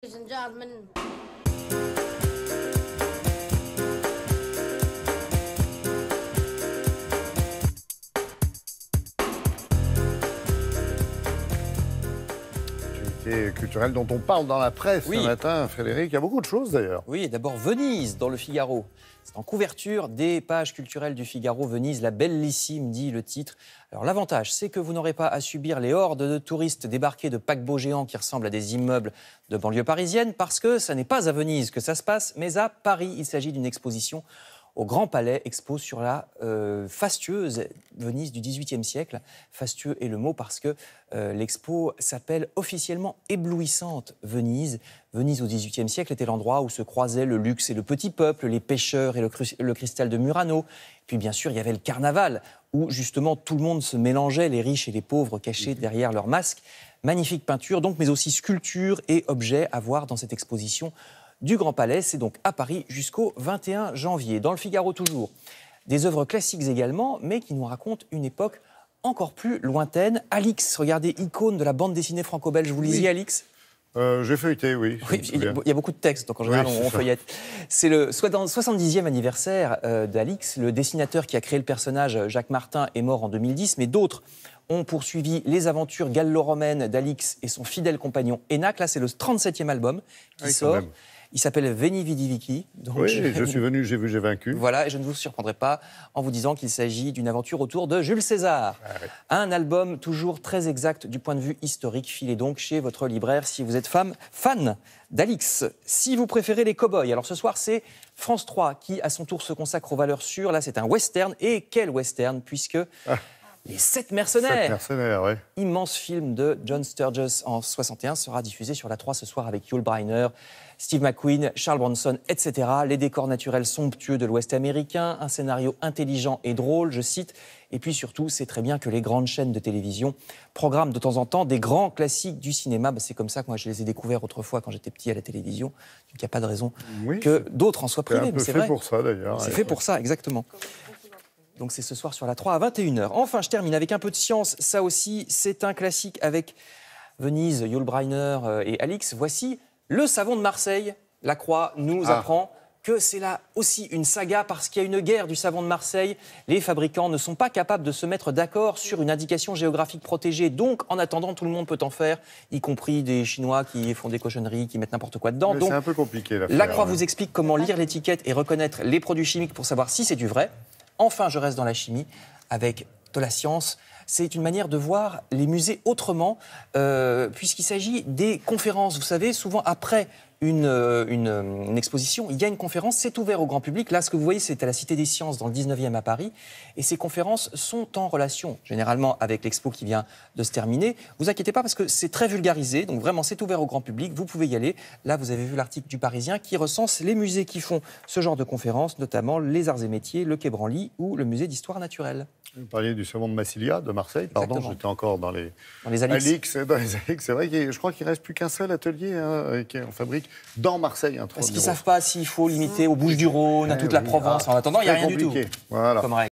Ladies and gentlemen. Culturelle dont on parle dans la presse ce matin, Frédéric. Il y a beaucoup de choses d'ailleurs. Oui, d'abord Venise dans le Figaro. C'est en couverture des pages culturelles du Figaro. Venise, la bellissime, dit le titre. Alors l'avantage, c'est que vous n'aurez pas à subir les hordes de touristes débarqués de paquebots géants qui ressemblent à des immeubles de banlieue parisienne, parce que ça n'est pas à Venise que ça se passe, mais à Paris. Il s'agit d'une exposition au Grand Palais, expo sur la fastueuse Venise du XVIIIe siècle. Fastueux est le mot parce que l'expo s'appelle officiellement Éblouissante Venise. Venise au XVIIIe siècle était l'endroit où se croisaient le luxe et le petit peuple, les pêcheurs et le cristal de Murano. Puis bien sûr, il y avait le carnaval, où justement tout le monde se mélangeait, les riches et les pauvres cachés derrière leurs masques. Magnifique peinture, donc, mais aussi sculptures et objets à voir dans cette exposition du Grand Palais. C'est donc à Paris jusqu'au 21 janvier. Dans le Figaro toujours, des œuvres classiques également, mais qui nous racontent une époque encore plus lointaine. Alix, regardez, icône de la bande dessinée franco-belge. Vous lisiez Alix ? J'ai feuilleté, oui. Il y a beaucoup de textes, donc en général, on feuillette. C'est le 70e anniversaire d'Alix. Le dessinateur qui a créé le personnage, Jacques Martin, est mort en 2010, mais d'autres ont poursuivi les aventures gallo-romaines d'Alix et son fidèle compagnon Énac. Là, c'est le 37e album qui sort. Il s'appelle Veni Vidi Vici. Oui, je suis venu, j'ai vu, j'ai vaincu. Voilà, et je ne vous surprendrai pas en vous disant qu'il s'agit d'une aventure autour de Jules César. Un album toujours très exact du point de vue historique. Filez donc chez votre libraire si vous êtes fan d'Alix. Si vous préférez les cow-boys, alors ce soir, c'est France 3 qui, à son tour, se consacre aux valeurs sûres. Là, c'est un western. Et quel western, puisque... Les 7 mercenaires. 7 mercenaires, oui. Immense film de John Sturges en 61 sera diffusé sur la 3 ce soir avec Yul Brynner, Steve McQueen, Charles Bronson, etc. Les décors naturels somptueux de l'Ouest américain, un scénario intelligent et drôle, je cite. Et puis surtout, c'est très bien que les grandes chaînes de télévision programment de temps en temps des grands classiques du cinéma. C'est comme ça que moi je les ai découverts autrefois quand j'étais petit à la télévision. Donc il n'y a pas de raison que d'autres en soient privés. C'est fait pour ça d'ailleurs. C'est fait pour ça, exactement. Donc c'est ce soir sur la 3 à 21h. Enfin, je termine avec un peu de science. Ça aussi, c'est un classique avec Venise, Yul Brynner et Alix. Voici le savon de Marseille. La Croix nous apprend que c'est là aussi une saga parce qu'il y a une guerre du savon de Marseille. Les fabricants ne sont pas capables de se mettre d'accord sur une indication géographique protégée. Donc, en attendant, tout le monde peut en faire, y compris des Chinois qui font des cochonneries, qui mettent n'importe quoi dedans. Donc, c'est un peu compliqué l'affaire. La Croix vous explique comment lire l'étiquette et reconnaître les produits chimiques pour savoir si c'est du vrai. Enfin, je reste dans la chimie avec de la science. C'est une manière de voir les musées autrement, puisqu'il s'agit des conférences. Vous savez, souvent après une exposition, il y a une conférence, c'est ouvert au grand public. Là, ce que vous voyez, c'est à la Cité des Sciences, dans le 19e à Paris. Et ces conférences sont en relation, généralement, avec l'expo qui vient de se terminer. Vous inquiétez pas, parce que c'est très vulgarisé. Donc vraiment, c'est ouvert au grand public. Vous pouvez y aller. Là, vous avez vu l'article du Parisien qui recense les musées qui font ce genre de conférences, notamment les Arts et Métiers, le Quai Branly ou le Musée d'Histoire Naturelle. Vous parliez du savon de Massilia, de Marseille. Pardon, j'étais encore dans les Alix. Dans les Alix. C'est vrai que je crois qu'il ne reste plus qu'un seul atelier qu'on fabrique dans Marseille. Parce qu'ils ne savent pas s'il faut limiter aux Bouches-du-Rhône, à toute la Provence. En attendant, il n'y a rien du tout. Voilà. Comme règle.